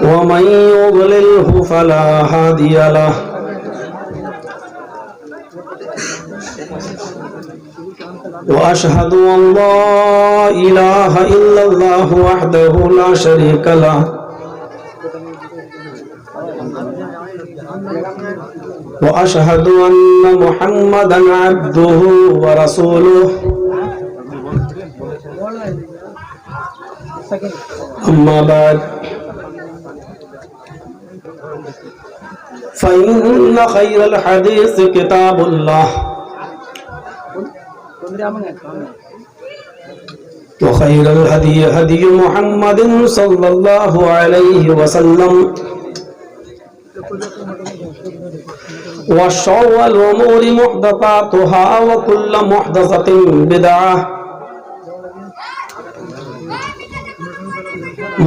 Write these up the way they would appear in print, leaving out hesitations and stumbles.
ومن يضلله فلا هادي له وأشهد أن لا إله إلا الله وحده لا شريك له وأشهد أن محمدا عبده ورسوله أما بعد فإن خير الحديث كتاب الله وخير الهدي هدي محمد صلى الله عليه وسلم وشر الأمور محدثاتها وكل محدثة بدعة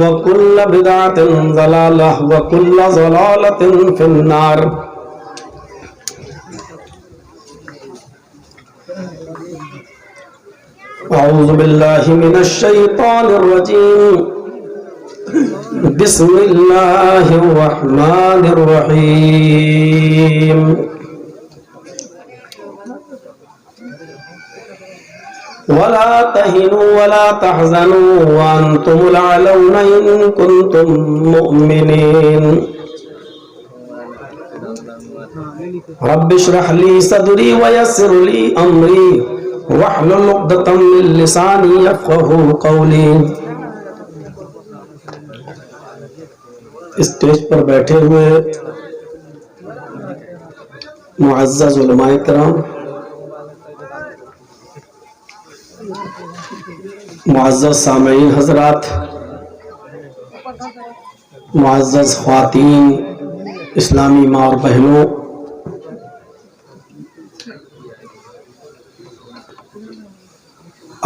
وكل بدعة ضلالة وكل ضلالة في النار. أعوذ بالله من الشيطان الرجيم. بسم الله الرحمن الرحيم. ولا تهنوا ولا تحزنوا وأنتم الأعلون إن كنتم مؤمنين. رب اشرح لي صدري ويسر لي أمري واحلل عقدة من لساني يفقهوا قولي. اسٹیج پر بیٹھے ہوئے معزز علماء کرام، معزز سامعین حضرات، معزز خواتین، اسلامی ماں اور بہنوں،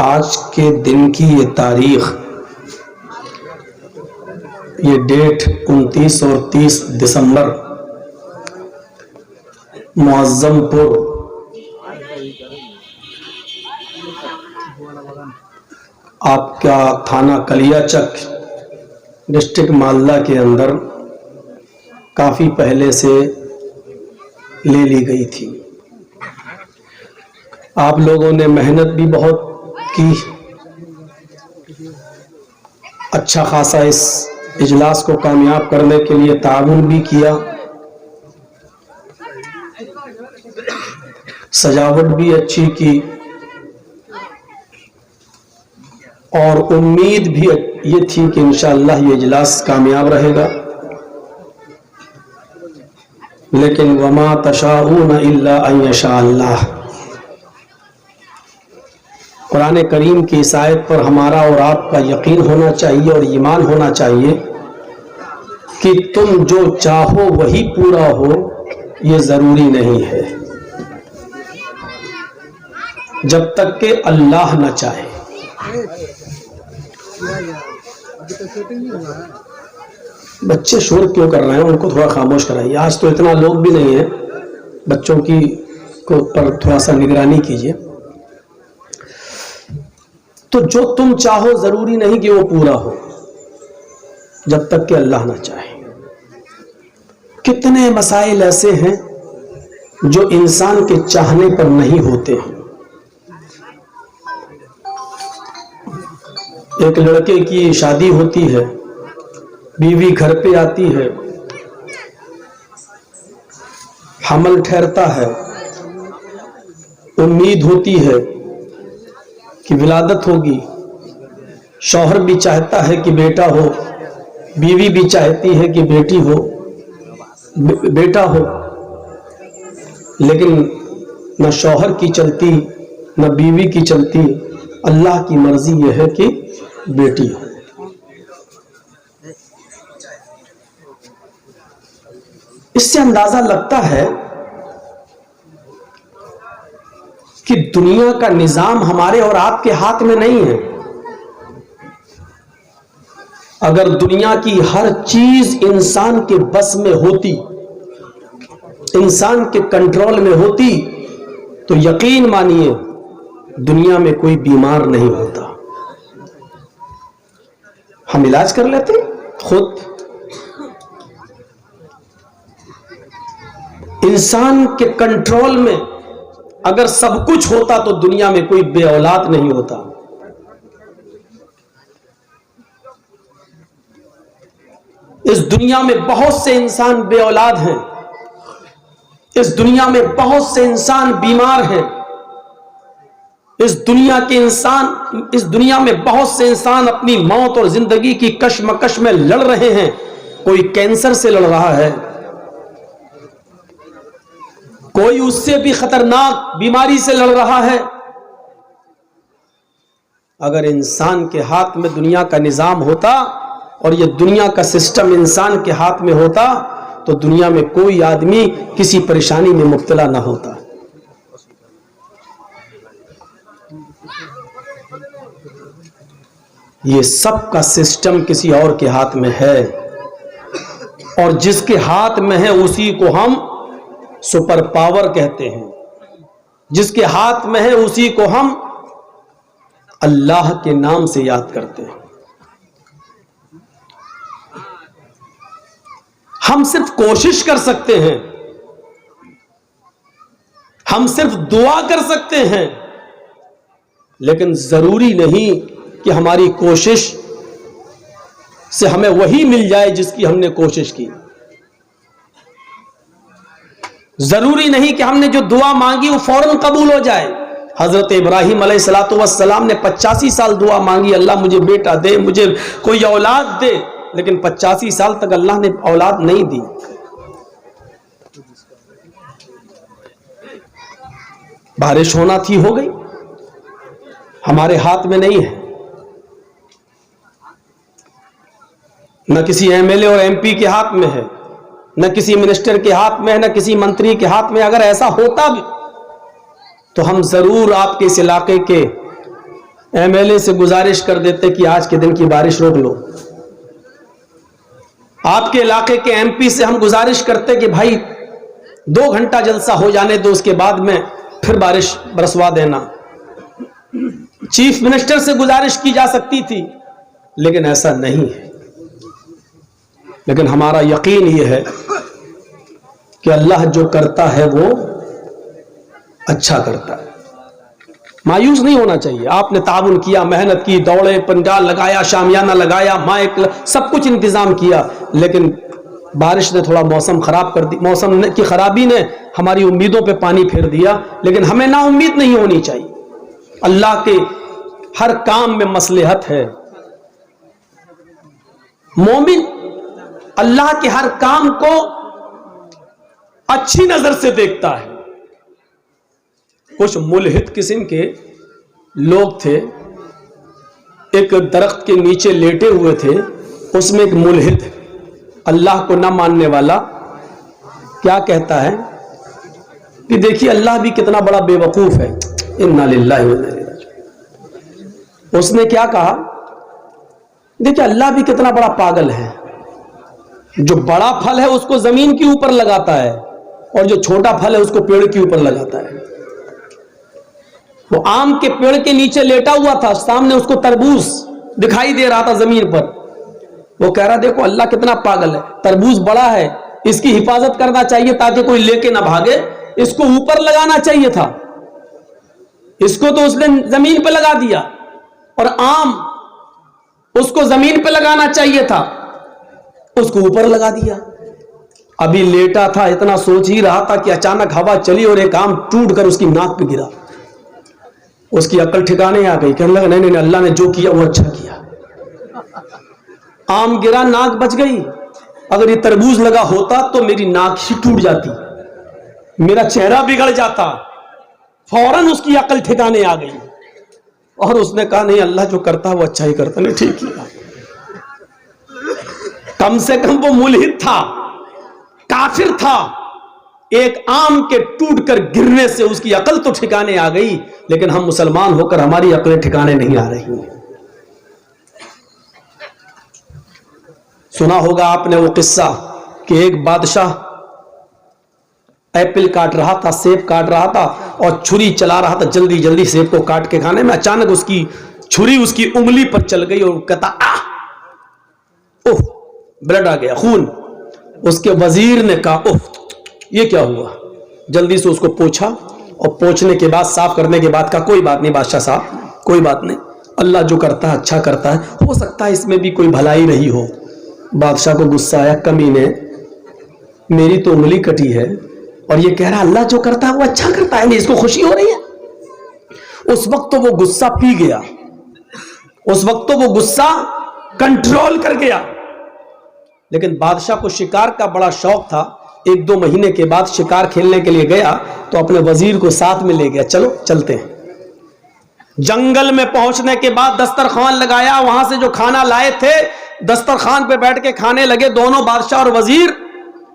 آج کے دن کی یہ تاریخ، یہ ڈیٹ 29 اور 30 دسمبر معظم پور آپ کا تھانہ کلیا چک ڈسٹرکٹ مالدہ کے اندر کافی پہلے سے لے لی گئی تھی. آپ لوگوں نے محنت بھی بہت کی، اچھا خاصا اس اجلاس کو کامیاب کرنے کے لیے تعاون بھی کیا، سجاوٹ بھی اچھی کی، اور امید بھی یہ تھی کہ انشاءاللہ یہ اجلاس کامیاب رہے گا. لیکن وما تشاءون الا ان یشاء اللہ، قرآن کریم کی اس آیت پر ہمارا اور آپ کا یقین ہونا چاہیے اور ایمان ہونا چاہیے کہ تم جو چاہو وہی پورا ہو، یہ ضروری نہیں ہے جب تک کہ اللہ نہ چاہے. بچے شور کیوں کر رہے ہیں؟ ان کو تھوڑا خاموش کرائیے. آج تو اتنا لوگ بھی نہیں ہیں، بچوں کی کو پر تھوڑا سا نگرانی کیجیے. تو جو تم چاہو ضروری نہیں کہ وہ پورا ہو جب تک کہ اللہ نہ چاہے. کتنے مسائل ایسے ہیں جو انسان کے چاہنے پر نہیں ہوتے ہیں. ایک لڑکے کی شادی ہوتی ہے، بیوی گھر پہ آتی ہے، حمل ٹھہرتا ہے، امید ہوتی ہے کہ ولادت ہوگی، شوہر بھی چاہتا ہے کہ بیٹا ہو، بیوی بھی چاہتی ہے کہ بیٹی ہو، بیٹا ہو، لیکن نہ شوہر کی چلتی نہ بیوی کی چلتی، اللہ کی مرضی یہ ہے کہ بیٹی ہو. اس سے اندازہ لگتا ہے کہ دنیا کا نظام ہمارے اور آپ کے ہاتھ میں نہیں ہے. اگر دنیا کی ہر چیز انسان کے بس میں ہوتی، انسان کے کنٹرول میں ہوتی، تو یقین مانیے دنیا میں کوئی بیمار نہیں ہوتا. ہم علاج کر لیتے خود. انسان کے کنٹرول میں اگر سب کچھ ہوتا تو دنیا میں کوئی بے اولاد نہیں ہوتا. اس دنیا میں بہت سے انسان بے اولاد ہیں. اس دنیا میں بہت سے انسان بیمار ہیں. اس دنیا میں بہت سے انسان اپنی موت اور زندگی کی کشمکش میں لڑ رہے ہیں. کوئی کینسر سے لڑ رہا ہے, کوئی اس سے بھی خطرناک بیماری سے لڑ رہا ہے. اگر انسان کے ہاتھ میں دنیا کا نظام ہوتا اور یہ دنیا کا سسٹم انسان کے ہاتھ میں ہوتا تو دنیا میں کوئی آدمی کسی پریشانی میں مبتلا نہ ہوتا. یہ سب کا سسٹم کسی اور کے ہاتھ میں ہے, اور جس کے ہاتھ میں ہے اسی کو ہم سپر پاور کہتے ہیں. جس کے ہاتھ میں ہے اسی کو ہم اللہ کے نام سے یاد کرتے ہیں. ہم صرف کوشش کر سکتے ہیں, ہم صرف دعا کر سکتے ہیں, لیکن ضروری نہیں کہ ہماری کوشش سے ہمیں وہی مل جائے جس کی ہم نے کوشش کی. ضروری نہیں کہ ہم نے جو دعا مانگی وہ فوراً قبول ہو جائے. حضرت ابراہیم علیہ الصلوۃ والسلام نے 85 سال دعا مانگی, اللہ مجھے بیٹا دے, مجھے کوئی اولاد دے, لیکن 85 سال تک اللہ نے اولاد نہیں دی. بارش ہونا تھی, ہو گئی, ہمارے ہاتھ میں نہیں ہے. نہ کسی ایم ایل اے اور ایم پی کے ہاتھ میں ہے, نہ کسی منسٹر کے ہاتھ میں ہے, نہ کسی منتری کے ہاتھ میں. اگر ایسا ہوتا بھی تو ہم ضرور آپ کے اس علاقے کے ایم ایل اے سے گزارش کر دیتے کہ آج کے دن کی بارش روک لو. آپ کے علاقے کے ایم پی سے ہم گزارش کرتے کہ بھائی 2 گھنٹہ جلسہ ہو جانے دو, اس کے بعد میں پھر بارش برسوا دینا. چیف منسٹر سے گزارش کی جا سکتی تھی, لیکن ایسا نہیں ہے. لیکن ہمارا یقین یہ ہے کہ اللہ جو کرتا ہے وہ اچھا کرتا ہے. مایوس نہیں ہونا چاہیے. آپ نے تعاون کیا, محنت کی, دوڑے, پنڈال لگایا, شامیانہ لگایا, مائک, سب کچھ انتظام کیا, لیکن بارش نے تھوڑا موسم خراب کر دی. موسم کی خرابی نے ہماری امیدوں پہ پانی پھیر دیا, لیکن ہمیں نا امید نہیں ہونی چاہیے. اللہ کے ہر کام میں مصلحت ہے. مومن اللہ کے ہر کام کو اچھی نظر سے دیکھتا ہے. کچھ ملحد قسم کے لوگ تھے, ایک درخت کے نیچے لیٹے ہوئے تھے. اس میں ایک ملحد, اللہ کو نہ ماننے والا, کیا کہتا ہے کہ دیکھیے اللہ بھی کتنا بڑا بے وقوف ہے. انا للہ و انا الیہ راجعون. اس نے کیا کہا, دیکھیے اللہ بھی کتنا بڑا پاگل ہے. جو بڑا پھل ہے اس کو زمین کے اوپر لگاتا ہے, اور جو چھوٹا پھل ہے اس کو پیڑ کے اوپر لگاتا ہے. وہ آم کے پیڑ کے نیچے لیٹا ہوا تھا, سامنے اس کو تربوز دکھائی دے رہا تھا زمین پر. وہ کہہ رہا دیکھو اللہ کتنا پاگل ہے, تربوز بڑا ہے, اس کی حفاظت کرنا چاہیے تاکہ کوئی لے کے نہ بھاگے, اس کو اوپر لگانا چاہیے تھا. اس کو تو اس نے زمین پہ لگا دیا, اور آم اس کو زمین پہ لگانا چاہیے تھا, اس کو اوپر لگا دیا. ابھی لیٹا تھا, اتنا سوچ ہی رہا تھا کہ اچانک ہوا چلی اور ایک آم ٹوٹ کر اس کی ناک پہ گرا. اس کی عقل ٹھکانے آ گئی, کہنے لگا نہیں نہیں, اللہ نے جو کیا وہ اچھا کیا. آم گرا, ناک بچ گئی. اگر یہ تربوز لگا ہوتا تو میری ناک ہی ٹوٹ جاتی, میرا چہرہ بگڑ جاتا. فوراً اس کی عقل ٹھکانے آ گئی, اور اس نے کہا نہیں اللہ جو کرتا وہ اچھا ہی کرتا. نہیں ٹھیک کیا. کم سے کم وہ ملحد تھا, کافر تھا. ایک آم کے ٹوٹ کر گرنے سے اس کی عقل تو ٹھکانے آ گئی, لیکن ہم مسلمان ہو کر ہماری عقلیں ٹھکانے نہیں آ رہی ہیں. سنا ہوگا آپ نے وہ قصہ کہ ایک بادشاہ ایپل کاٹ رہا تھا, سیب کاٹ رہا تھا, اور چھری چلا رہا تھا جلدی جلدی سیب کو کاٹ کے کھانے میں. اچانک اس کی چھری اس کی انگلی پر چل گئی, اور کہتا اوہ بلڈ آ گیا، خون. اس کے وزیر نے کہا اوہ یہ کیا ہوا؟ جلدی سے اس کو پوچھا اور پوچھنے کے بعد صاف کرنے کے بعد کہا کوئی بات نہیں بادشاہ صاحب، کوئی بات نہیں، اللہ جو کرتا ہے اچھا کرتا ہے، ہو سکتا ہے اس میں بھی کوئی بھلائی رہی ہو. بادشاہ کو غصہ آیا، کمینے میری تو انگلی کٹی ہے اور یہ کہہ رہا اللہ جو کرتا ہے وہ اچھا کرتا ہے، اس کو خوشی ہو رہی ہے. اس وقت تو وہ غصہ پی گیا، اس وقت تو وہ غصہ کنٹرول کر گیا. لیکن بادشاہ کو شکار کا بڑا شوق تھا. 1-2 مہینے کے بعد شکار کھیلنے کے لیے گیا تو اپنے وزیر کو ساتھ میں لے گیا، چلو چلتے ہیں. جنگل میں پہنچنے کے بعد دسترخوان لگایا، وہاں سے جو کھانا لائے تھے دسترخوان پہ بیٹھ کے کھانے لگے دونوں بادشاہ اور وزیر.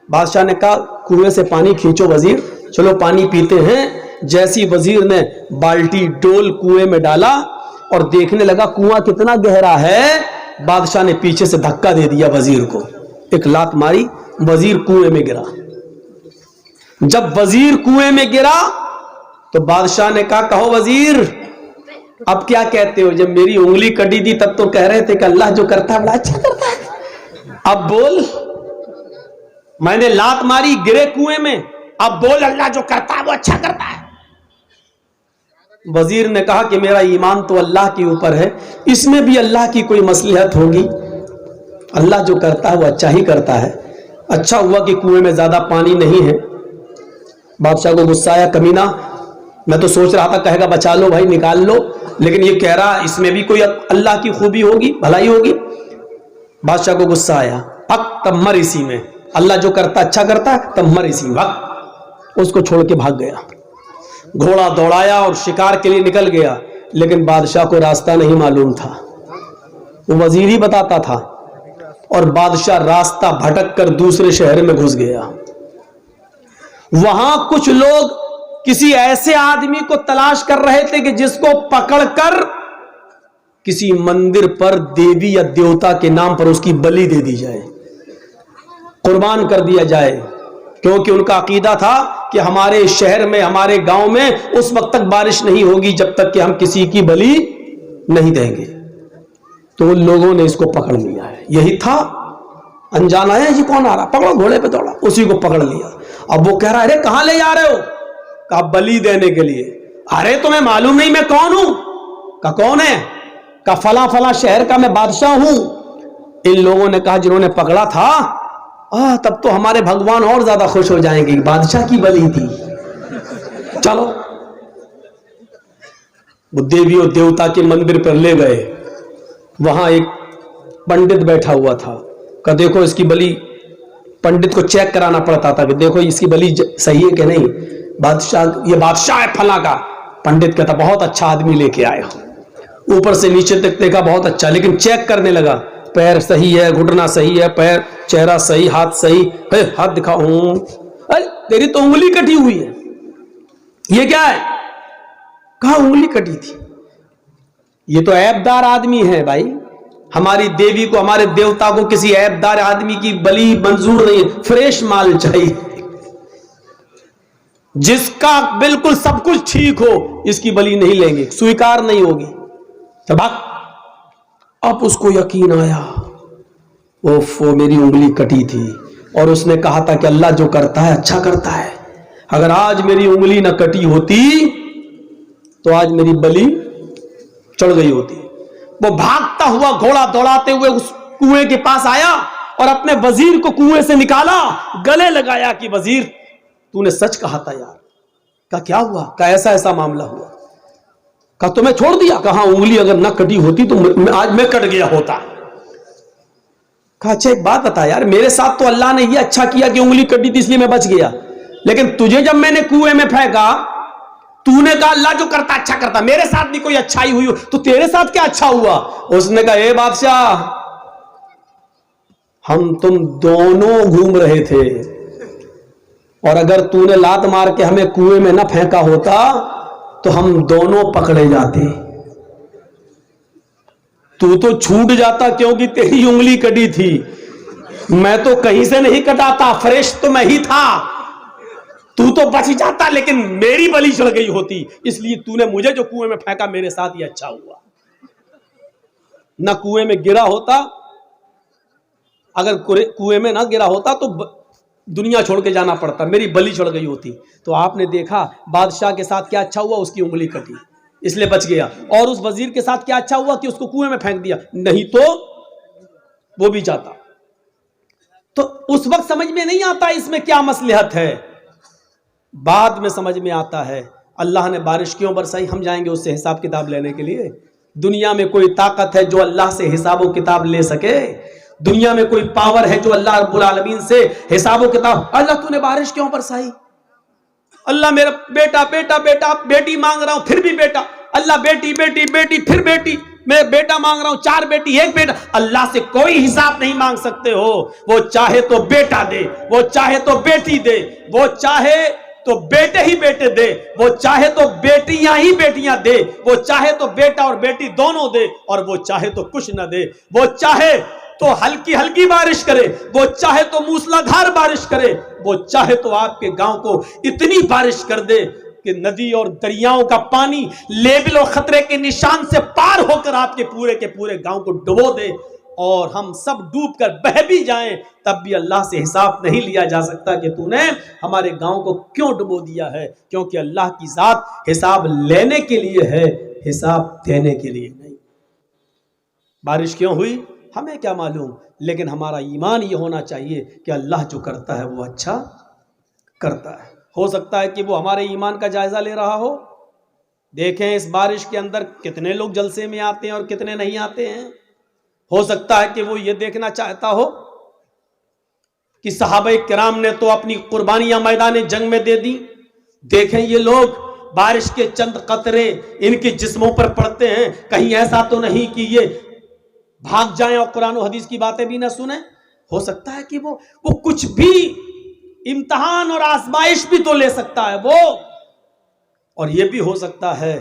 بادشاہ نے کہا کنویں سے پانی کھینچو وزیر، چلو پانی پیتے ہیں. جیسی وزیر نے بالٹی ڈول کنویں میں ڈالا اور دیکھنے لگا کنواں کتنا گہرا ہے، بادشاہ نے پیچھے سے دھکا دے دیا وزیر کو، ایک لات ماری، وزیر کنویں میں گرا. جب وزیر کنویں میں گرا تو بادشاہ نے کہا کہو وزیر اب کیا کہتے ہو؟ جب میری انگلی کٹی تھی تب تو کہہ رہے تھے کہ اللہ جو کرتا ہے بڑا اچھا کرتا ہے، اب بول میں نے لات ماری گرے کنویں میں، اب بول اللہ جو کرتا ہے وہ اچھا کرتا ہے. وزیر نے کہا کہ میرا ایمان تو اللہ کے اوپر ہے، اس میں بھی اللہ کی کوئی مصلحت ہوگی، اللہ جو کرتا ہے وہ اچھا ہی کرتا ہے. اچھا ہوا کہ کنویں میں زیادہ پانی نہیں ہے. بادشاہ کو غصہ آیا، کمینہ میں تو سوچ رہا تھا کہے گا بچا لو بھائی نکال لو، لیکن یہ کہہ رہا اس میں بھی کوئی اللہ کی خوبی ہوگی، بھلائی ہوگی. بادشاہ کو غصہ آیا، حق تب مر اسی میں، اللہ جو کرتا اچھا کرتا ہے تب مر اسی میں. حق اس کو چھوڑ کے بھاگ گیا. گھوڑا دوڑایا اور شکار کے لیے نکل گیا، لیکن بادشاہ کو راستہ نہیں معلوم تھا، وہ وزیر ہی بتاتا تھا. اور بادشاہ راستہ بھٹک کر دوسرے شہر میں گھس گیا. وہاں کچھ لوگ کسی ایسے آدمی کو تلاش کر رہے تھے کہ جس کو پکڑ کر کسی مندر پر دیوی یا دیوتا کے نام پر اس کی بلی دے دی جائے، قربان کر دیا جائے. کیونکہ ان کا عقیدہ تھا کہ ہمارے شہر میں ہمارے گاؤں میں اس وقت تک بارش نہیں ہوگی جب تک کہ ہم کسی کی بلی نہیں دیں گے. تو ان لوگوں نے اس کو پکڑ لیا ہے. یہی تھا انجان آیا جی کون آ رہا، پکڑو، گھوڑے پہ دوڑا، اسی کو پکڑ لیا. اب وہ کہہ رہا ارے کہاں لے جا رہے ہو؟ کہا بلی دینے کے لیے. ارے تمہیں معلوم نہیں میں کون ہوں؟ کہا کون ہے؟ کہا فلاں فلاں شہر کا میں بادشاہ ہوں. ان لوگوں نے کہا جنہوں نے پکڑا تھا تب تو ہمارے بھگوان اور زیادہ خوش ہو جائیں گے، بادشاہ کی بلی تھی. چلو وہ دیوی اور دیوتا کے مندر پر لے گئے. وہاں ایک پنڈت بیٹھا ہوا تھا، کہ دیکھو اس کی بلی، پنڈت کو چیک کرانا پڑتا تھا کہ دیکھو اس کی بلی صحیح ہے کہ نہیں. بادشاہ یہ بادشاہ ہے فلاں کا. پنڈت کہتا بہت اچھا آدمی لے کے آئے ہو. اوپر سے نیچے تک دیکھا بہت اچھا، لیکن چیک کرنے لگا پیر صحیح ہے، گھٹنا صحیح ہے، پیر چہرہ صحیح، ہاتھ صحیح. ہاتھ دکھا، تیری تو انگلی کٹی ہوئی ہے، یہ کیا ہے؟ کہا انگلی کٹی تھی. یہ تو عیب دار آدمی ہے بھائی، ہماری دیوی کو ہمارے دیوتا کو کسی عیب دار آدمی کی بلی منظور نہیں ہے، فریش مال چاہیے، جس کا بالکل سب کچھ ٹھیک ہو. اس کی بلی نہیں لیں گے، سویکار نہیں ہوگی. اب اس کو یقین آیا وہ میری انگلی کٹی تھی اور اس نے کہا تھا کہ اللہ جو کرتا ہے اچھا کرتا ہے. اگر آج میری انگلی نہ کٹی ہوتی تو آج میری بلی چڑھ گئی ہوتی. وہ بھاگتا ہوا گھوڑا دوڑاتے ہوئے اس کنویں کے پاس آیا اور اپنے وزیر کو کنویں سے نکالا، گلے لگایا کہ وزیر تو نے سچ کہا تھا یار. کہا کیا ہوا؟ کہا ایسا ایسا معاملہ ہوا. کہا تمہیں چھوڑ دیا؟ کہا انگلی اگر نہ کٹی ہوتی تو آج میں کٹ گیا ہوتا. کہا اچھا ایک بات بتا یار، میرے ساتھ تو اللہ نے یہ اچھا کیا کہ انگلی کٹی تھی اس لیے میں بچ گیا، لیکن تجھے جب میں نے کنویں میں پھینکا تو نے کہا اللہ جو کرتا اچھا کرتا، میرے ساتھ بھی کوئی اچھائی ہوئی ہو تو تیرے ساتھ کیا اچھا ہوا؟ اس نے کہا اے بادشاہ ہم تم دونوں گھوم رہے تھے، اور اگر تو نے لات مار کے ہمیں کنویں میں نہ پھینکا ہوتا تو ہم دونوں پکڑے جاتے. تو چھوٹ جاتا کیونکہ تیری انگلی کٹی تھی، میں تو کہیں سے نہیں کٹا تھا، فریش تو میں ہی تھا. تو بچ جاتا لیکن میری بلی چڑھ گئی ہوتی، اس لیے تو نے مجھے جو کنویں میں پھینکا میرے ساتھ یہ اچھا ہوا. نہ کنویں میں گرا ہوتا اگر کنویں میں نہ گرا ہوتا تو دنیا چھوڑ کے جانا پڑتا، میری بلی چڑھ گئی ہوتی. تو آپ نے دیکھا بادشاہ کے ساتھ کیا اچھا ہوا، اس کی انگلی کٹی اس لیے بچ گیا. اور اس وزیر کے ساتھ کیا اچھا ہوا کہ اس کو کنویں میں پھینک دیا، نہیں تو وہ بھی جاتا. تو اس وقت سمجھ میں نہیں آتا اس میں کیا مصلحت ہے، بعد میں سمجھ میں آتا ہے. اللہ نے بارش کیوں برسائی، ہم جائیں گے اس سے حساب کتاب لینے کے لیے. دنیا میں کوئی طاقت ہے جو اللہ سے حساب و کتاب لے سکے؟ دنیا میں کوئی پاور ہے جو اللہ رب العالمین سے حساب و کتاب؟ اللہ تو نے بارش کیوں برسائی؟ اللہ میرا بیٹا بیٹا بیٹا، بیٹی مانگ رہا ہوں پھر بھی بیٹا. اللہ بیٹی بیٹی بیٹی پھر بیٹی، میں بیٹا مانگ رہا ہوں 4 بیٹی 1 بیٹا. اللہ سے کوئی حساب نہیں مانگ سکتے ہو. وہ چاہے تو بیٹا دے، وہ چاہے تو بیٹی دے، وہ چاہے تو بیٹے ہی بیٹے دے، وہ چاہے تو بیٹیاں ہی بیٹیاں دے، وہ چاہے تو بیٹا اور بیٹی دونوں دے، اور وہ چاہے تو کچھ نہ دے. وہ چاہے تو ہلکی ہلکی بارش کرے، وہ چاہے تو موسلا دھار بارش کرے، وہ چاہے تو آپ کے گاؤں کو اتنی بارش کر دے کہ ندی اور دریاؤں کا پانی لیبل اور خطرے کے نشان سے پار ہو کر آپ کے پورے گاؤں کو ڈبو دے، اور ہم سب ڈوب کر بہہ بھی جائیں، تب بھی اللہ سے حساب نہیں لیا جا سکتا کہ تو نے ہمارے گاؤں کو کیوں ڈبو دیا ہے. کیونکہ اللہ کی ذات حساب لینے کے لیے ہے، حساب دینے کے لیے نہیں. بارش کیوں ہوئی ہمیں کیا معلوم، لیکن ہمارا ایمان یہ ہونا چاہیے کہ اللہ جو کرتا ہے وہ اچھا کرتا ہے. ہو سکتا ہے کہ وہ ہمارے ایمان کا جائزہ لے رہا ہو. دیکھیں اس بارش کے اندر کتنے لوگ جلسے میں آتے ہیں اور کتنے نہیں آتے ہیں. ہو سکتا ہے کہ وہ یہ دیکھنا چاہتا ہو کہ صحابہ کرام نے تو اپنی قربانیاں میدان جنگ میں دے دی. دیکھیں یہ لوگ بارش کے چند قطرے ان کے جسموں پر پڑتے ہیں، کہیں ایسا تو نہیں کہ یہ بھاگ جائیں اور قرآن و حدیث کی باتیں بھی نہ سنیں. ہو سکتا ہے کہ وہ کچھ بھی امتحان اور آزمائش بھی تو لے سکتا ہے وہ. اور یہ بھی ہو سکتا ہے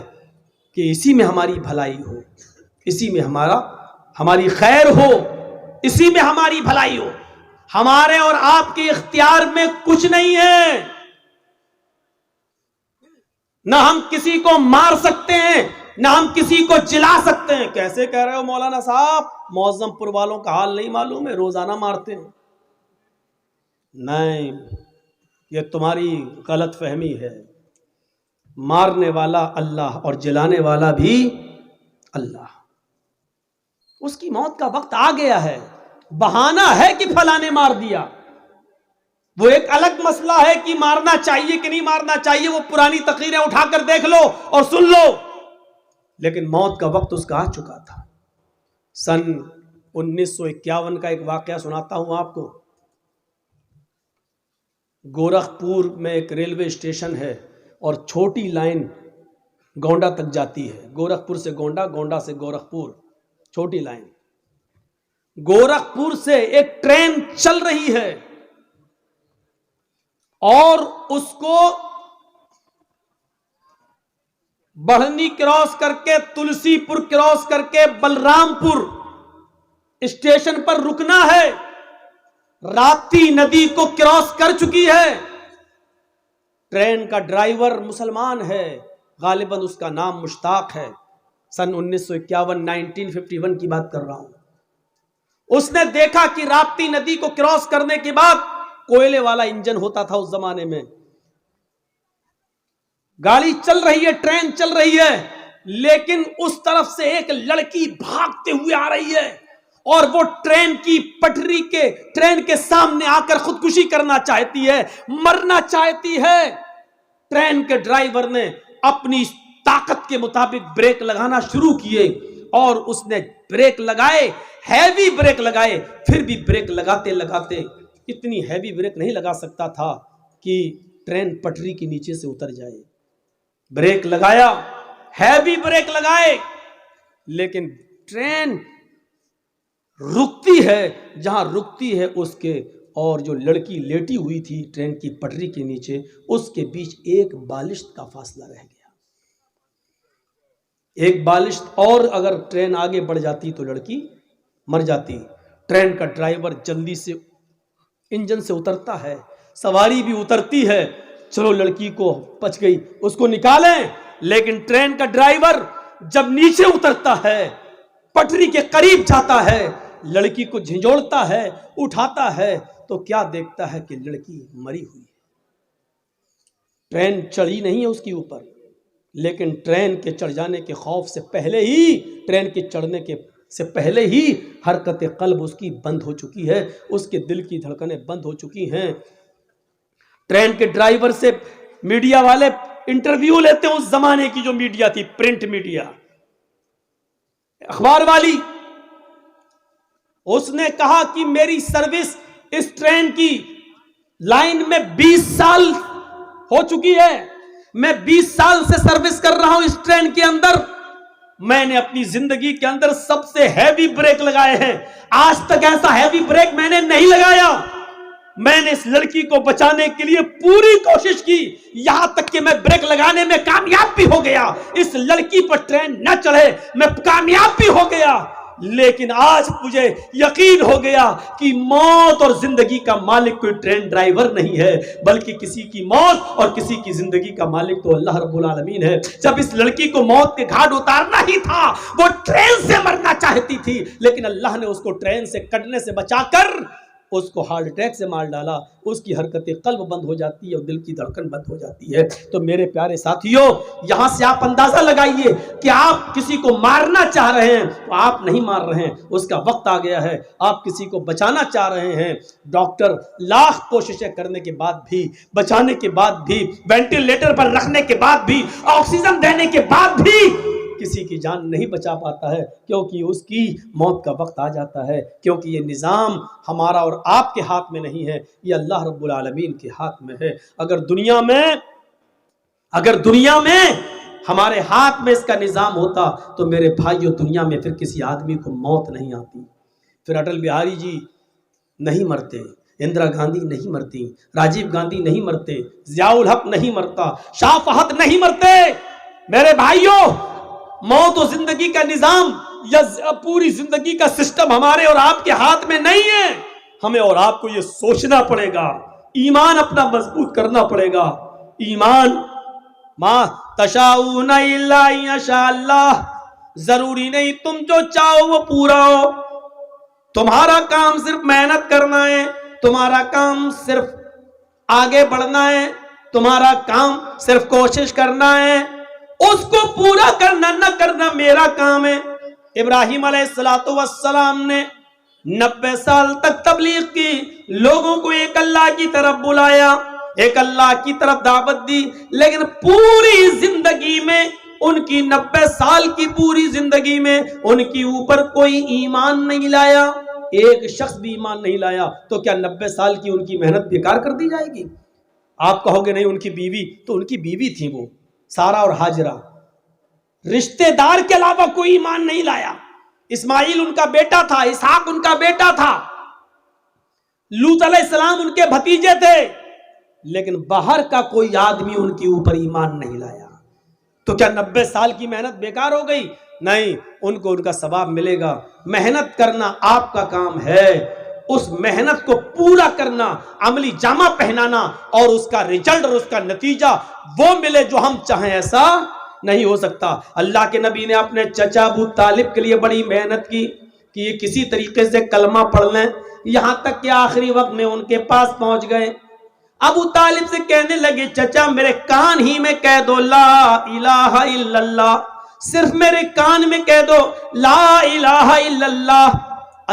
کہ اسی میں ہماری بھلائی ہو، اسی میں ہماری خیر ہو، اسی میں ہماری بھلائی ہو. ہمارے اور آپ کے اختیار میں کچھ نہیں ہے. نہ ہم کسی کو مار سکتے ہیں، نہ ہم کسی کو جلا سکتے ہیں. کیسے کہہ رہے ہو مولانا صاحب، معظم پور والوں کا حال نہیں معلوم ہے، روزانہ مارتے ہیں. نہیں، یہ تمہاری غلط فہمی ہے. مارنے والا اللہ اور جلانے والا بھی اللہ. اس کی موت کا وقت آ گیا ہے. بہانہ ہے کہ فلاں نے مار دیا، وہ ایک الگ مسئلہ ہے کہ مارنا چاہیے کہ نہیں مارنا چاہیے. وہ پرانی تقریریں اٹھا کر دیکھ لو اور سن لو، لیکن موت کا وقت اس کا آ چکا تھا. سن 1951 کا ایک واقعہ سناتا ہوں آپ کو. گورکھپور میں ایک ریلوے اسٹیشن ہے اور چھوٹی لائن گونڈا تک جاتی ہے. گورکھپور سے گونڈا، گونڈا سے گورکھپور، چھوٹی لائن. گورکھپور سے ایک ٹرین چل رہی ہے اور اس کو بڑھنی کراس کر کے، تلسی پور کراس کر کے بلرام پور اسٹیشن پر رکنا ہے. راپتی ندی کو کراس کر چکی ہے. ٹرین کا ڈرائیور مسلمان ہے، غالباً اس کا نام مشتاق ہے. سن 1951 کی بات کر رہا ہوں. اس نے دیکھا کہ راپتی ندی کو کراس کرنے کے بعد کوئلے والا انجن ہوتا تھا اس زمانے میں. گاڑی چل رہی ہے، ٹرین چل رہی ہے، لیکن اس طرف سے ایک لڑکی بھاگتے ہوئے آ رہی ہے اور وہ ٹرین کی پٹری کے، ٹرین کے سامنے آ کر خودکشی کرنا چاہتی ہے، مرنا چاہتی ہے. ٹرین کے ڈرائیور نے اپنی طاقت کے مطابق بریک لگانا شروع کیے اور اس نے بریک لگائے، ہیوی بریک لگائے. پھر بھی بریک لگاتے لگاتے اتنی ہیوی بریک نہیں لگا سکتا تھا کہ ٹرین پٹری کے نیچے سے اتر جائے. بریک لگایا، ہیوی بریک لگائے، لیکن ٹرین رکتی ہے جہاں رکتی ہے اس کے اور جو لڑکی لیٹی ہوئی تھی ٹرین کی پٹری کے نیچے، اس کے بیچ ایک بالشت کا فاصلہ رہ گیا. ایک بالشت اور اگر ٹرین آگے بڑھ جاتی تو لڑکی مر جاتی. ٹرین کا ڈرائیور جلدی سے انجن سے اترتا ہے، سواری بھی اترتی ہے. چلو لڑکی کو بچ گئی، اس کو نکالیں. لیکن ٹرین کا ڈرائیور جب نیچے اترتا ہے، پٹری کے قریب جاتا ہے، لڑکی کو جھنجھوڑتا ہے، اٹھاتا ہے تو کیا دیکھتا ہے کہ لڑکی مری ہوئی ہے۔ ٹرین چڑھی نہیں ہے اس کے اوپر، لیکن ٹرین کے چڑھ جانے کے خوف سے پہلے ہی، ٹرین کے چڑھنے کے سے پہلے ہی حرکت قلب اس کی بند ہو چکی ہے، اس کے دل کی دھڑکنیں بند ہو چکی ہیں۔ ٹرین کے ڈرائیور سے میڈیا والے انٹرویو لیتے ہیں، اس زمانے کی جو میڈیا تھی، پرنٹ میڈیا، اخبار والی، اس نے کہا کہ میری سروس اس ٹرین کی لائن میں 20 سال ہو چکی ہے، میں 20 سال سے سروس کر رہا ہوں اس ٹرین کے اندر، میں نے اپنی زندگی کے اندر سب سے ہیوی بریک لگائے ہیں، آج تک ایسا ہیوی بریک میں نے نہیں لگایا، میں نے اس لڑکی کو بچانے کے لیے پوری کوشش کی، یہاں تک کہ میں بریک لگانے میں کامیاب بھی ہو گیا، اس لڑکی پر ٹرین نہ چڑھے میں کامیاب بھی ہو گیا، لیکن آج مجھے یقین ہو گیا کہ موت اور زندگی کا مالک کوئی ٹرین ڈرائیور نہیں ہے، بلکہ کسی کی موت اور کسی کی زندگی کا مالک تو اللہ رب العالمین ہے۔ جب اس لڑکی کو موت کے گھاٹ اتارنا ہی تھا، وہ ٹرین سے مرنا چاہتی تھی، لیکن اللہ نے اس کو ٹرین سے کٹنے سے بچا کر اس کو ہارٹ اٹیک سے مار ڈالا، اس کی حرکت قلب بند ہو جاتی ہے اور دل کی دھڑکن بند ہو جاتی ہے۔ تو میرے پیارے ساتھیوں، یہاں سے آپ اندازہ لگائیے کہ آپ کسی کو مارنا چاہ رہے ہیں تو آپ نہیں مار رہے ہیں، اس کا وقت آ گیا ہے، آپ کسی کو بچانا چاہ رہے ہیں، ڈاکٹر لاکھ کوششیں کرنے کے بعد بھی، بچانے کے بعد بھی، وینٹیلیٹر پر رکھنے کے بعد بھی، آکسیجن دینے کے بعد بھی کسی کی جان نہیں بچا پاتا ہے، کیونکہ اس کی موت کا وقت آ جاتا ہے، کیونکہ یہ نظام ہمارا اور آپ کے ہاتھ میں نہیں ہے، یہ اللہ رب العالمین کے ہاتھ میں ہے۔ اگر دنیا میں ہمارے ہاتھ میں اس کا نظام ہوتا تو میرے بھائیو، دنیا میں پھر کسی آدمی کو موت نہیں آتی، پھر اٹل بہاری جی نہیں مرتے، اندرا گاندھی نہیں مرتی، راجیو گاندھی نہیں مرتے، ضیاء الحق نہیں مرتا، شاہ فہد نہیں مرتے۔ میرے بھائیو، موت و زندگی کا نظام یا پوری زندگی کا سسٹم ہمارے اور آپ کے ہاتھ میں نہیں ہے، ہمیں اور آپ کو یہ سوچنا پڑے گا، ایمان اپنا مضبوط کرنا پڑے گا۔ ایمان، ما تشاؤون الا ان یشاء اللہ، ضروری نہیں تم جو چاہو وہ پورا ہو، تمہارا کام صرف محنت کرنا ہے، تمہارا کام صرف آگے بڑھنا ہے، تمہارا کام صرف کوشش کرنا ہے، اس کو پورا کرنا نہ کرنا میرا کام ہے۔ ابراہیم علیہ السلام نے 90 سال تک تبلیغ کی، لوگوں کو ایک اللہ کی طرف بلایا، ایک اللہ کی طرف دعوت دی، لیکن پوری زندگی میں، ان کی 90 سال کی پوری زندگی میں ان کی اوپر کوئی ایمان نہیں لایا، ایک شخص بھی ایمان نہیں لایا، تو کیا 90 سال کی ان کی محنت بیکار کر دی جائے گی؟ آپ کہو گے نہیں، ان کی بیوی، تو ان کی بیوی تھی وہ سارا اور ہاجرہ، رشتہ دار کے علاوہ کوئی ایمان نہیں لایا۔ اسماعیل ان کا بیٹا تھا، اسحاق ان کا بیٹا تھا، لوط علیہ السلام ان کے بھتیجے تھے، لیکن باہر کا کوئی آدمی ان کے اوپر ایمان نہیں لایا، تو کیا 90 سال کی محنت بیکار ہو گئی؟ نہیں، ان کو ان کا ثواب ملے گا۔ محنت کرنا آپ کا کام ہے، اس محنت کو پورا کرنا، عملی جامہ پہنانا، اور اس کا رزلٹ اور اس کا نتیجہ وہ ملے جو ہم چاہیں، ایسا نہیں ہو سکتا۔ اللہ کے نبی نے اپنے چچا ابو طالب کے لیے بڑی محنت کی کہ یہ کسی طریقے سے کلمہ پڑھ لیں، یہاں تک کہ آخری وقت میں ان کے پاس پہنچ گئے۔ ابو طالب سے کہنے لگے، چچا میرے کان ہی میں کہہ دو لا الہ الا اللہ، صرف میرے کان میں کہہ دو لا الہ الا اللہ،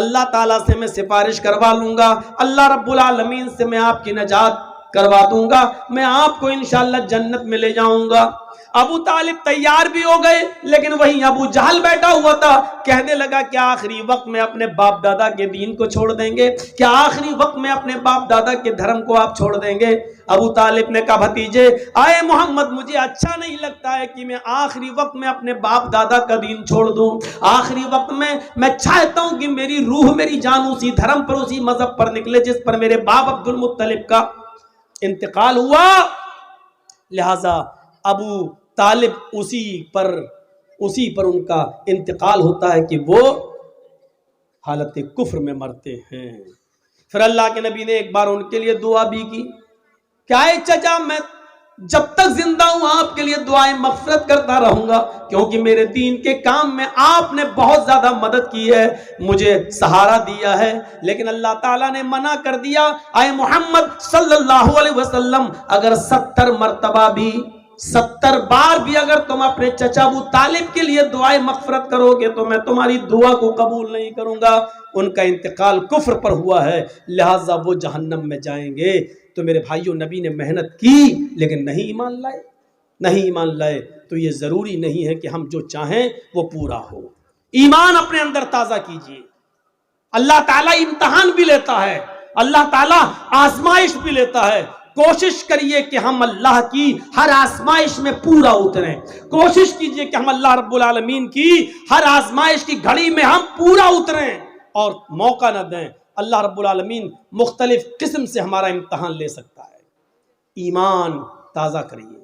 اللہ تعالیٰ سے میں سفارش کروا لوں گا، اللہ رب العالمین سے میں آپ کی نجات کروا دوں گا، میں آپ کو انشاءاللہ جنت میں لے جاؤں گا۔ ابو طالب تیار بھی ہو گئے، لیکن وہیں ابو جہل بیٹھا ہوا تھا، کہنے لگا کہ آخری وقت میں اپنے باپ دادا کے دین کو چھوڑ دیں گے؟ کیا آخری وقت میں اپنے باپ دادا کے دھرم کو آپ چھوڑ دیں گے؟ ابو طالب نے کہا، بھتیجے آئے محمد، مجھے اچھا نہیں لگتا ہے کہ میں آخری وقت میں اپنے باپ دادا کا دین چھوڑ دوں، آخری وقت میں چاہتا ہوں کہ میری روح، میری جان اسی دھرم پر، اسی مذہب پر نکلے جس پر میرے باپ عبد المطلب کا انتقال ہوا۔ لہذا ابو طالب اسی پر ان کا انتقال ہوتا ہے کہ وہ حالت کفر میں مرتے ہیں۔ پھر اللہ کے نبی نے ایک بار ان کے لیے دعا بھی کی، کیا ہے چچا، میں جب تک زندہ ہوں آپ کے لیے دعائیں مغفرت کرتا رہوں گا، کیونکہ میرے دین کے کام میں آپ نے بہت زیادہ مدد کی ہے، مجھے سہارا دیا ہے۔ لیکن اللہ تعالیٰ نے منع کر دیا، اے محمد صلی اللہ علیہ وسلم، اگر 70 مرتبہ بھی 70 بار بھی اگر تم اپنے چچا ابو طالب کے لیے دعائیں مغفرت کرو گے تو میں تمہاری دعا کو قبول نہیں کروں گا۔ ان کا انتقال کفر پر ہوا ہے، لہٰذا وہ جہنم میں جائیں گے۔ تو میرے بھائیوں، نبی نے محنت کی لیکن نہیں ایمان لائے، تو یہ ضروری نہیں ہے کہ ہم جو چاہیں وہ پورا ہو۔ ایمان اپنے اندر تازہ کیجئے۔ اللہ تعالیٰ امتحان بھی لیتا ہے، اللہ تعالیٰ آزمائش بھی لیتا ہے۔ کوشش کریے کہ ہم اللہ کی ہر آزمائش میں پورا اتریں، کوشش کیجئے کہ ہم اللہ رب العالمین کی ہر آزمائش کی گھڑی میں ہم پورا اتریں اور موقع نہ دیں۔ اللہ رب العالمین مختلف قسم سے ہمارا امتحان لے سکتا ہے۔ ایمان تازہ کریے۔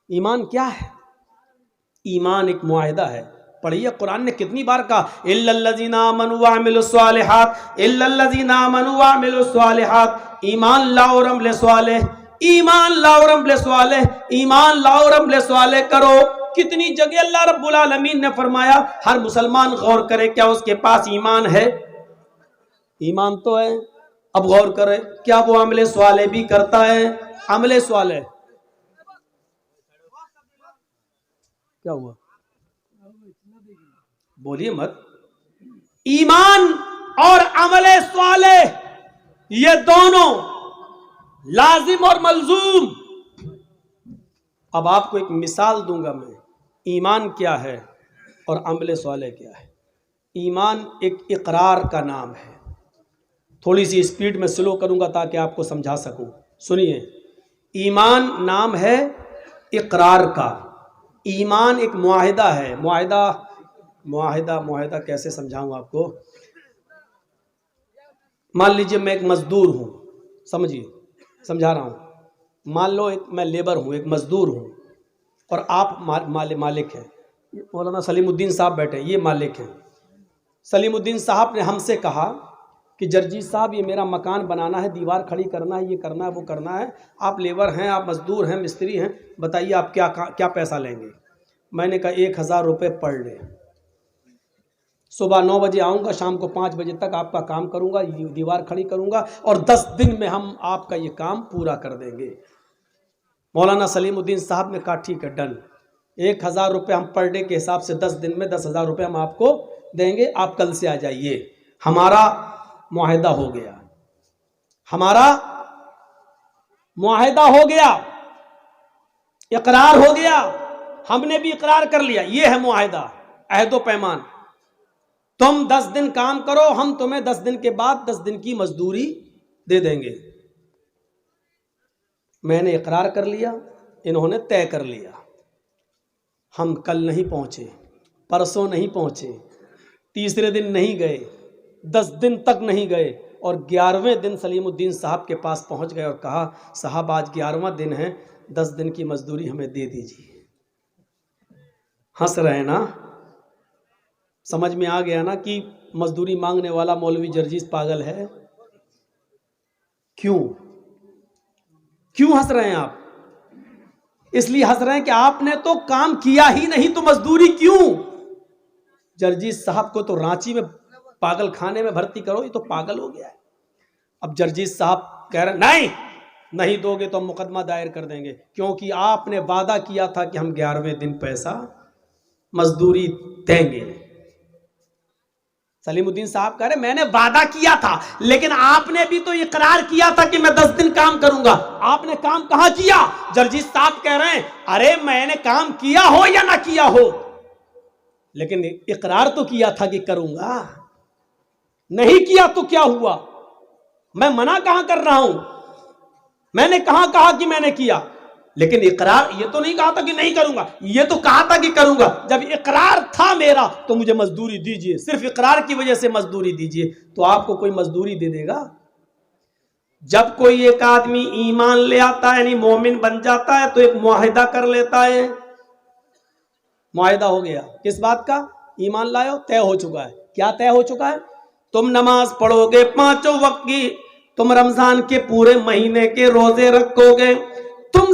ایمان کیا ہے؟ ایمان ایک معاہدہ ہے۔ پڑھیے، قرآن نے کتنی بار کہا الا الذین آمنوا وعملوا الصالحات، الا الذین آمنوا وعملوا الصالحات، ایمان لاؤ اور عمل صالح، ایمان لاؤ اور عمل صالح، ایمان لاؤ اور عمل صالح کرو۔ کتنی جگہ اللہ رب العالمین نے فرمایا، ہر مسلمان غور کرے کیا اس کے پاس ایمان ہے؟ ایمان تو ہے، اب غور کرے کیا وہ عمل صالح بھی کرتا ہے؟ عمل صالح کیا ہوا؟ بولیے مت۔ ایمان اور عمل صالح یہ دونوں لازم اور ملزوم۔ اب آپ کو ایک مثال دوں گا میں، ایمان کیا ہے اور عمل صالح کیا ہے۔ ایمان ایک اقرار کا نام ہے۔ تھوڑی سی اسپیڈ میں سلو کروں گا تاکہ آپ کو سمجھا سکوں۔ سنیے، ایمان نام ہے اقرار کا۔ ایمان ایک معاہدہ ہے۔ معاہدہ کیسے سمجھاؤں آپ کو؟ مان لیجئے میں ایک مزدور ہوں، سمجھیے، سمجھا رہا ہوں۔ مان لو میں لیبر ہوں، ایک مزدور ہوں، اور آپ مالک ہیں۔ مولانا سلیم الدین صاحب بیٹھے، یہ مالک ہیں۔ سلیم الدین صاحب نے ہم سے کہا کہ جرجیت صاحب یہ میرا مکان بنانا ہے، دیوار کھڑی کرنا ہے، یہ کرنا ہے، وہ کرنا ہے، آپ لیبر ہیں، آپ مزدور ہیں، مستری ہیں، بتائیے آپ کیا پیسہ لیں گے؟ میں نے کہا 1000 روپے پر ڈے، صبح 9 بجے آؤں گا، شام کو 5 بجے تک آپ کا کام کروں گا، دیوار کھڑی کروں گا، اور 10 دن میں ہم آپ کا یہ کام پورا کر دیں گے۔ مولانا سلیم الدین صاحب نے کہا ٹھیک ہے، ڈن، 1000 روپے ہم پر ڈے کے حساب سے 10 دن میں 10,000 روپے ہم آپ کو دیں گے، آپ کل سے آ جائیے۔ ہمارا معاہدہ ہو گیا، ہمارا معاہدہ ہو گیا، اقرار ہو گیا، ہم نے بھی اقرار کر لیا۔ یہ ہے معاہدہ، عہد و پیمان۔ تم 10 دن کام کرو، ہم تمہیں 10 دن کے بعد 10 دن کی مزدوری دے دیں گے۔ میں نے اقرار کر لیا، انہوں نے طے کر لیا۔ ہم کل نہیں پہنچے، پرسوں نہیں پہنچے، تیسرے دن نہیں گئے، 10 دن تک نہیں گئے، اور 11ویں دن سلیم الدین صاحب کے پاس پہنچ گئے اور کہا صاحب آج 11واں دن ہے، 10 دن کی مزدوری ہمیں دے دیجیے۔ ہنس رہے نا؟ سمجھ میں آ گیا نا کہ مزدوری مانگنے والا مولوی جرجیت پاگل ہے؟ کیوں ہنس رہے ہیں آپ؟ اس لیے ہنس رہے ہیں کہ آپ نے تو کام کیا ہی نہیں، تو مزدوری کیوں؟ جرجیت صاحب کو تو رانچی میں پاگل خانے میں بھرتی کرو، یہ تو پاگل ہو گیا ہے۔ اب جرجیت صاحب کہہ رہے نہیں دو گے تو ہم مقدمہ دائر کر دیں گے، کیونکہ آپ نے وعدہ کیا تھا کہ ہم 11ویں دن پیسہ مزدوری دیں گے۔ سلیم الدین صاحب کہہ رہے میں نے وعدہ کیا تھا، لیکن آپ نے بھی تو اقرار کیا تھا کہ میں 10 دن کام کروں گا، آپ نے کام کہاں کیا؟ جرجیت صاحب کہہ رہے ہیں ارے میں نے کام کیا ہو یا نہ کیا ہو، لیکن اقرار تو کیا تھا کہ کروں گا، نہیں کیا تو کیا ہوا؟ میں منع کہاں کر رہا ہوں؟ میں نے کہا کہ میں نے کیا، لیکن اقرار یہ تو نہیں کہا تھا کہ نہیں کروں گا، یہ تو کہا تھا کہ کروں گا۔ جب اقرار تھا میرا تو مجھے مزدوری دیجئے، صرف اقرار کی وجہ سے مزدوری دیجئے۔ تو آپ کو کوئی مزدوری دے دے گا؟ جب کوئی ایک آدمی ایمان لے آتا ہے یعنی مومن بن جاتا ہے تو ایک معاہدہ کر لیتا ہے۔ معاہدہ ہو گیا کس بات کا؟ ایمان لائے، طے ہو چکا ہے۔ کیا طے ہو چکا ہے؟ تم نماز پڑھو گے 5 وقت کی، تم رمضان کے پورے مہینے کے روزے رکھو گے، تم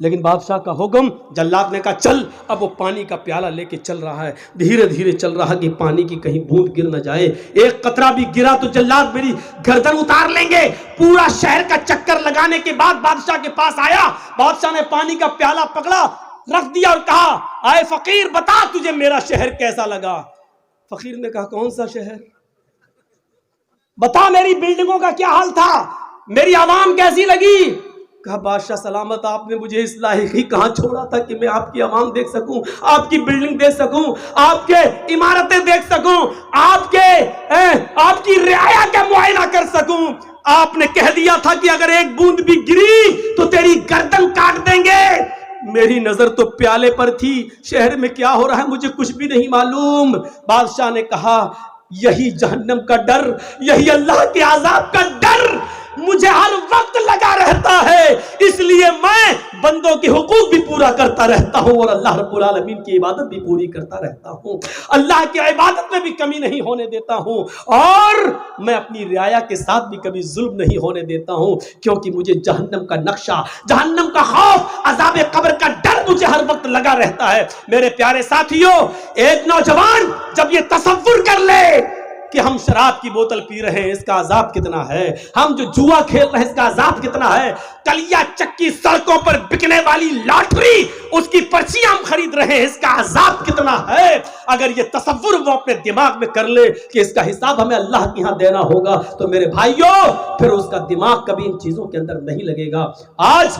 لیکن بادشاہ کا حکم، جلاد نے کہا چل. اب وہ پانی کا پیالہ لے کے چل رہا ہے، دھیرے دھیرے چل رہا کہ پانی کی کہیں بوند گر نہ جائے. ایک قطرہ بھی گرا تو جلاد میری گردن اتار لیں گے. پورا شہر کا چکر لگانے کے بعد بادشاہ کے پاس آیا. بادشاہ نے پانی کا پیالہ پکڑا، رکھ دیا اور کہا اے فقیر بتا تجھے میرا شہر کیسا لگا. فقیر نے کہا کون سا شہر؟ بتا میری بلڈنگوں کا کیا حال تھا، میری عوام کیسی لگی. کہا بادشاہ سلامت، آپ نے مجھے اس لائق ہی کہاں چھوڑا تھا کہ میں آپ کی عوام دیکھ سکوں، آپ کی بلڈنگ دیکھ سکوں، آپ کے عمارتیں دیکھ سکوں، آپ کی رعایا کا معائنہ کر سکوں. آپ نے کہہ دیا تھا کہ اگر ایک بوند بھی گری تو تیری گردن کاٹ دیں گے. میری نظر تو پیالے پر تھی، شہر میں کیا ہو رہا ہے مجھے کچھ بھی نہیں معلوم. بادشاہ نے کہا یہی جہنم کا ڈر، یہی اللہ کے عذاب کا ڈر مجھے ہر وقت لگا رہتا ہے، اس لیے میں بندوں کے حقوق بھی پورا کرتا رہتا ہوں اور اللہ رب العالمین کی عبادت بھی پوری کرتا رہتا ہوں. اللہ کی عبادت میں بھی کمی نہیں ہونے دیتا ہوں اور میں اپنی رعایا کے ساتھ بھی کبھی ظلم نہیں ہونے دیتا ہوں، کیونکہ مجھے جہنم کا نقشہ، جہنم کا خوف، عذاب قبر کا ڈر مجھے ہر وقت لگا رہتا ہے. میرے پیارے ساتھیوں، ایک نوجوان جب یہ تصور کر لے کہ ہم شراب کی بوتل پی رہے ہیں، اس کا عذاب کتنا ہے، ہم جو جوا کھیل رہے ہیں اس کا عذاب کتنا ہے، کلیا چکی سڑکوں پر بکنے والی لاٹری اس کی پرچیاں ہم خرید رہے ہیں، اس کا عذاب کتنا ہے. اگر یہ تصور وہ اپنے دماغ میں کر لے کہ اس کا حساب ہمیں اللہ کے ہاں دینا ہوگا تو میرے بھائیوں پھر اس کا دماغ کبھی ان چیزوں کے اندر نہیں لگے گا. آج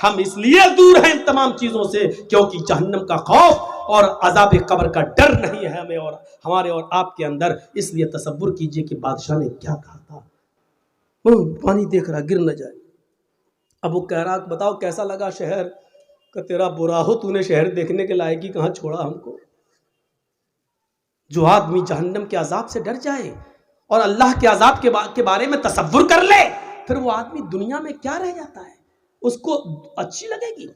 ہم اس لیے دور ہیں ان تمام چیزوں سے کیونکہ جہنم کا خوف اور عذاب قبر کا ڈر نہیں ہے ہمیں اور ہمارے اور آپ کے اندر. اس لیے تصور کیجئے کہ بادشاہ نے کیا کہا تھا، پانی دیکھ رہا گر نہ جائے. اب وہ کہہ رہا بتاؤ کیسا لگا شہر؟ کہ تیرا برا ہو، تو نے شہر دیکھنے کے لائق ہی کہاں چھوڑا ہم کو. جو آدمی جہنم کے عذاب سے ڈر جائے اور اللہ کے عذاب کے بارے میں تصور کر لے، پھر وہ آدمی دنیا میں کیا رہ جاتا ہے، اس کو اچھی لگے گی.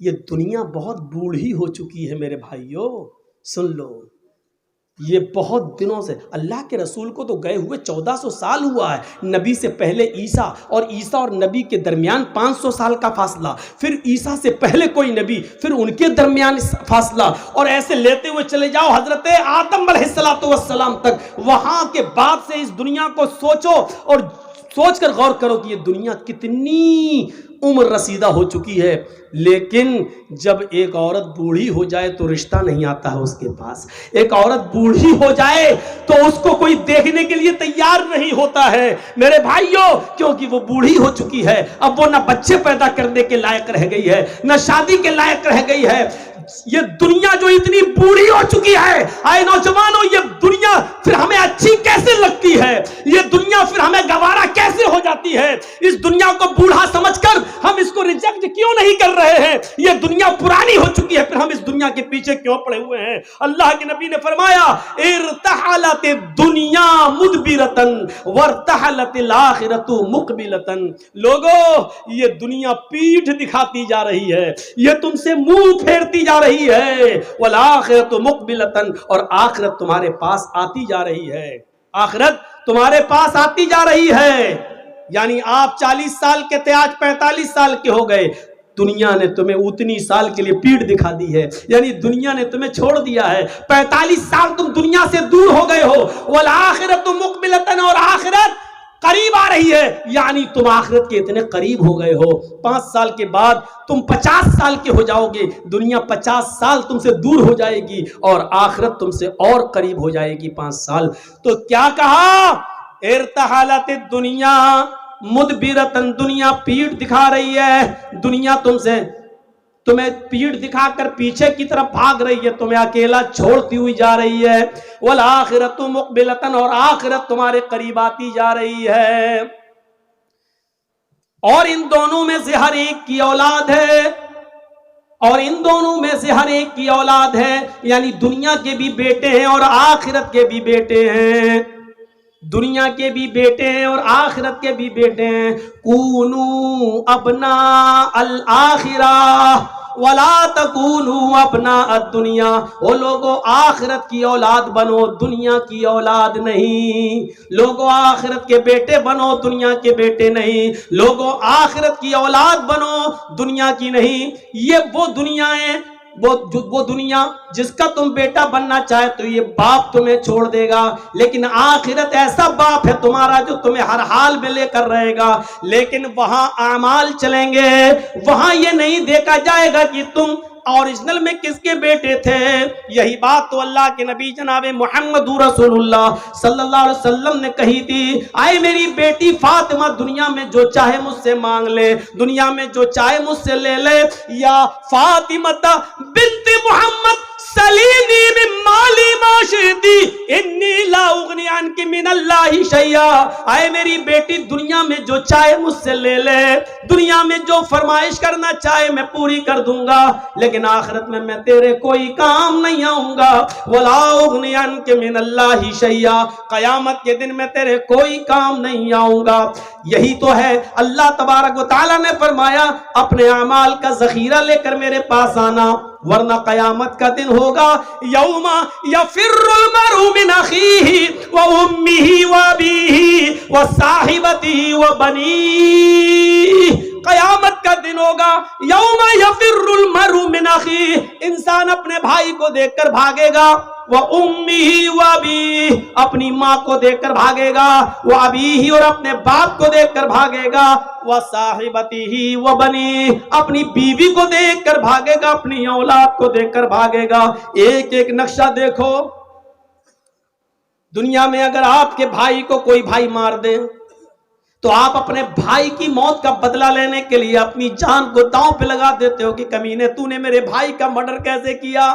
یہ دنیا بہت بوڑھی ہو چکی ہے میرے بھائیوں، سن لو. یہ بہت دنوں سے اللہ کے رسول کو تو گئے ہوئے 1400 سال ہوا ہے. نبی سے پہلے عیسیٰ اور نبی کے درمیان 500 سال کا فاصلہ، پھر عیسیٰ سے پہلے کوئی نبی، پھر ان کے درمیان فاصلہ، اور ایسے لیتے ہوئے چلے جاؤ حضرت آدم علیہ السلام تک. وہاں کے بعد سے اس دنیا کو سوچو اور سوچ کر غور کرو کہ یہ دنیا کتنی عمر رسیدہ ہو چکی ہے. لیکن جب ایک عورت بوڑھی ہو جائے تو رشتہ نہیں آتا ہے اس کے پاس. ایک عورت بوڑھی ہو جائے تو اس کو کوئی دیکھنے کے لیے تیار نہیں ہوتا ہے میرے بھائیوں، کیونکہ وہ بوڑھی ہو چکی ہے. اب وہ نہ بچے پیدا کرنے کے لائق رہ گئی ہے، نہ شادی کے لائق رہ گئی ہے. یہ دنیا جو اتنی بوڑھی ہو چکی ہے، اے نوجوانوں یہ دنیا پھر ہمیں اچھی کیسے لگتی ہے، یہ دنیا پھر ہمیں گوارا کیسے ہو جاتی ہے. اس دنیا کو بوڑھا سمجھ کر ہم اس کو ریجیکٹ کیوں نہیں کر رہے ہیں؟ یہ دنیا پرانی ہو چکی ہے، پھر ہم اس دنیا کے پیچھے کیوں پڑے ہوئے ہیں؟ اللہ کے نبی نے فرمایا ارتحلت الدنیا مدبرتن وارتحلت الآخرت مقبلتن. لوگوں یہ دنیا پیٹھ دکھاتی جا رہی ہے، یہ تم سے منہ پھیرتی جا رہی ہے. والآخرت مقبلتن، اور آخرت تمہارے پاس آتی جا رہی ہے. آخرت تمہارے پاس آتی جا رہی ہے. یعنی آپ 40 سال کے تھے، آج 45 سال کے ہو گئے. دنیا نے تمہیں اتنی سال کے لیے پیٹ دکھا دی ہے، یعنی دنیا نے تمہیں چھوڑ دیا ہے. 45 سال تم دنیا سے دور ہو گئے ہو. والآخرت مقبلتن، اور آخرت قریب آ رہی ہے، یعنی تم آخرت کے اتنے قریب ہو گئے ہو. 5 سال کے بعد تم 50 سال کے ہو جاؤ گے. دنیا 50 سال تم سے دور ہو جائے گی اور آخرت تم سے اور قریب ہو جائے گی 5 سال. تو کیا کہا؟ ارتحلت الدنیا مدبرتن، دنیا پیٹ دکھا رہی ہے. دنیا تمہیں پیٹ دکھا کر پیچھے کی طرف بھاگ رہی ہے، تمہیں اکیلا چھوڑتی ہوئی جا رہی ہے. والآخرت مقبلتن، اور آخرت تمہارے قریب آتی جا رہی ہے. اور ان دونوں میں سے ہر ایک کی اولاد ہے، اور ان دونوں میں سے ہر ایک کی اولاد ہے، یعنی دنیا کے بھی بیٹے ہیں اور آخرت کے بھی بیٹے ہیں. دنیا کے بھی بیٹے ہیں اور آخرت کے بھی بیٹے ہیں. کونو ابناء الآخرہ ولا تکونوا ابناء الدنیا، او لوگوں آخرت کی اولاد بنو، دنیا کی اولاد نہیں۔ لوگوں آخرت کے بیٹے بنو، دنیا کے بیٹے نہیں۔ لوگوں آخرت کی اولاد بنو، دنیا کی نہیں۔ یہ وہ دنیا ہے، وہ دنیا جس کا تم بیٹا بننا چاہے تو یہ باپ تمہیں چھوڑ دے گا، لیکن آخرت ایسا باپ ہے تمہارا جو تمہیں ہر حال میں لے کر رہے گا۔ لیکن وہاں اعمال چلیں گے، وہاں یہ نہیں دیکھا جائے گا کہ تم اوریجنل میں کس کے بیٹے تھے۔ یہی بات تو اللہ کے نبی جناب محمد رسول اللہ صلی اللہ علیہ وسلم نے کہی تھی، آئے میری بیٹی فاطمہ دنیا میں جو چاہے مجھ سے مانگ لے، دنیا میں جو چاہے مجھ سے لے لے، یا فاطمہ بنت محمد سلینی من مالی ما شئتی انی لا اغنی عنک من اللہ شیئا، آئے میری بیٹی دنیا میں جو چاہے مجھ سے لے لے، دنیا میں جو فرمائش کرنا چاہے میں پوری کر دوں گا، لیکن آخرت میں تیرے کوئی کام نہیں آؤں گا۔ ولا اغنی عنک من اللہ شیئا، قیامت کے دن میں تیرے کوئی کام نہیں آؤں گا۔ یہی تو ہے اللہ تبارک و تعالیٰ نے فرمایا اپنے اعمال کا ذخیرہ لے کر میرے پاس آنا، ورنہ قیامت کا دن ہوگا یوم یفر المرء من اخیہ وامہ وابیہ وصاحبتہ وبنیہ، قیامت کا دن ہوگا یوم یفر المرء من اخیہ، انسان اپنے بھائی کو دیکھ کر بھاگے گا، وَأُمِّهِ وَأَبِيهِ، اپنی ماں کو دیکھ کر بھاگے گا، وَأَبِيهِ اور اپنے باپ کو دیکھ کر بھاگے گا، وَصَاحِبَتِهِ وَبَنِيهِ اپنی بیوی کو دیکھ کر بھاگے گا، اپنی اولاد کو دیکھ کر بھاگے گا۔ ایک ایک نقشہ دیکھو، دنیا میں اگر آپ کے بھائی کو کوئی بھائی مار دے تو آپ اپنے بھائی کی موت کا بدلہ لینے کے لیے اپنی جان کو داؤں پہ لگا دیتے ہو کہ کمینے تو نے میرے بھائی کا مرڈر کیسے کیا۔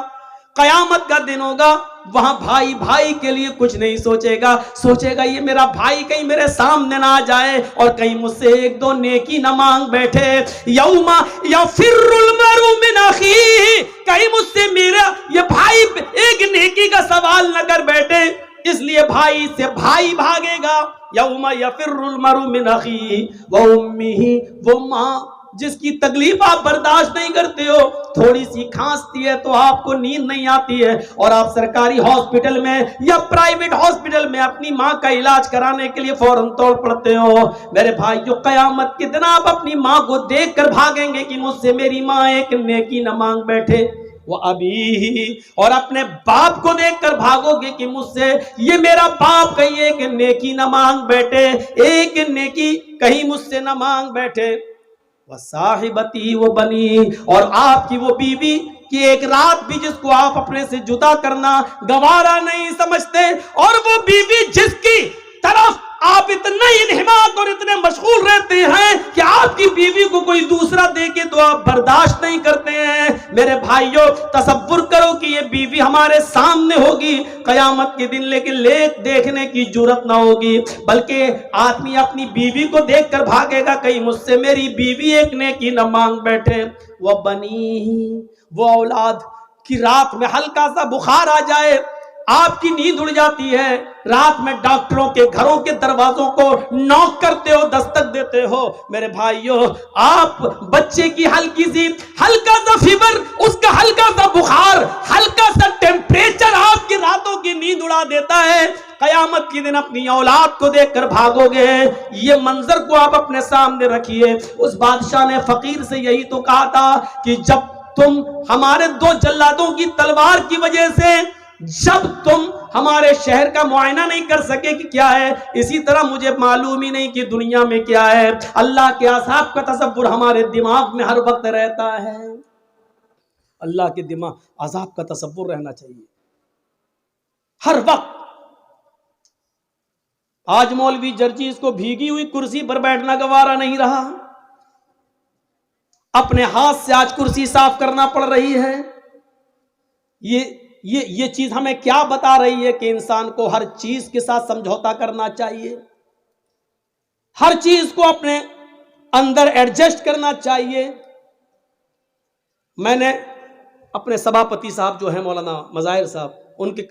قیامت کا دن ہوگا، وہاں بھائی بھائی کے لیے کچھ نہیں سوچے گا، سوچے گا یہ میرا بھائی کہیں میرے سامنے نہ آ جائے اور کہیں مجھ سے ایک دو نیکی نہ مانگ بیٹھے۔ یوم یفر المرء من اخیہ، کہیں مجھ سے میرا یہ بھائی ایک نیکی کا سوال نہ کر بیٹھے، اس لیے بھائی سے بھائی بھاگے گا۔ یوم یفر المرء من اخیہ وامہ، وہ ماں جس کی تکلیف آپ برداشت نہیں کرتے ہو، تھوڑی سی کھانستی ہے تو آپ کو نیند نہیں آتی ہے اور آپ سرکاری ہاسپٹل میں یا پرائیویٹ ہاسپٹل میں اپنی ماں کا علاج کرانے کے لیے فوراً توڑ پڑتے ہو۔ میرے بھائی جو قیامت کے دن آپ اپنی ماں کو دیکھ کر بھاگیں گے کہ مجھ سے میری ماں ایک نیکی نہ مانگ بیٹھے، وہ ابھی، اور اپنے باپ کو دیکھ کر بھاگو گے کہ مجھ سے یہ میرا باپ کہیں ایک نیکی نہ مانگ بیٹھے، ایک نیکی کہیں مجھ سے نہ مانگ بیٹھے۔ وصاحبتی وہ بنی، اور آپ کی وہ بیوی کہ ایک رات بھی جس کو آپ اپنے سے جدا کرنا گوارا نہیں سمجھتے، اور وہ بیوی جس کی طرف آپ اتنے انہماک اور اتنے مشغول رہتے ہیں کہ آپ کی بیوی کو کوئی دوسرا دیکھے تو آپ برداشت نہیں کرتے ہیں۔ میرے بھائیوں تصور کرو کہ یہ بیوی ہمارے سامنے ہوگی قیامت کے دن، لیکن دیکھنے کی جرت نہ ہوگی، بلکہ آدمی اپنی بیوی کو دیکھ کر بھاگے گا کہیں مجھ سے میری بیوی ایک نیکی نہ مانگ بیٹھے۔ وہ بنی، وہ اولاد کی رات میں ہلکا سا بخار آ جائے، آپ کی نیند اڑ جاتی ہے، رات میں ڈاکٹروں کے گھروں کے دروازوں کو نوک کرتے ہو، دستک دیتے ہو۔ میرے بھائیوں آپ بچے کی ہلکا سا فیور، اس کا ہلکا سا بخار، ہلکا سا ٹیمپریچر آپ کی راتوں کی نیند اڑا دیتا ہے۔ قیامت کے دن اپنی اولاد کو دیکھ کر بھاگو گے۔ یہ منظر کو آپ اپنے سامنے رکھیے۔ اس بادشاہ نے فقیر سے یہی تو کہا تھا کہ جب تم ہمارے دو جلادوں کی تلوار کی وجہ سے جب تم ہمارے شہر کا معائنہ نہیں کر سکے کہ کیا ہے، اسی طرح مجھے معلوم ہی نہیں کہ دنیا میں کیا ہے۔ اللہ کے عذاب کا تصور ہمارے دماغ میں ہر وقت رہتا ہے، اللہ کے دماغ عذاب کا تصور رہنا چاہیے ہر وقت۔ آج مولوی جرجیز کو بھیگی ہوئی کرسی پر بیٹھنا گوارا نہیں رہا، اپنے ہاتھ سے آج کرسی صاف کرنا پڑ رہی ہے۔ یہ چیز ہمیں کیا بتا رہی ہے کہ انسان کو ہر چیز کے ساتھ سمجھوتا کرنا چاہیے، ہر چیز کو اپنے اندر ایڈجسٹ کرنا چاہیے۔ میں نے اپنے سبھاپتی صاحب جو ہیں مولانا مظاہر صاحب، ان کے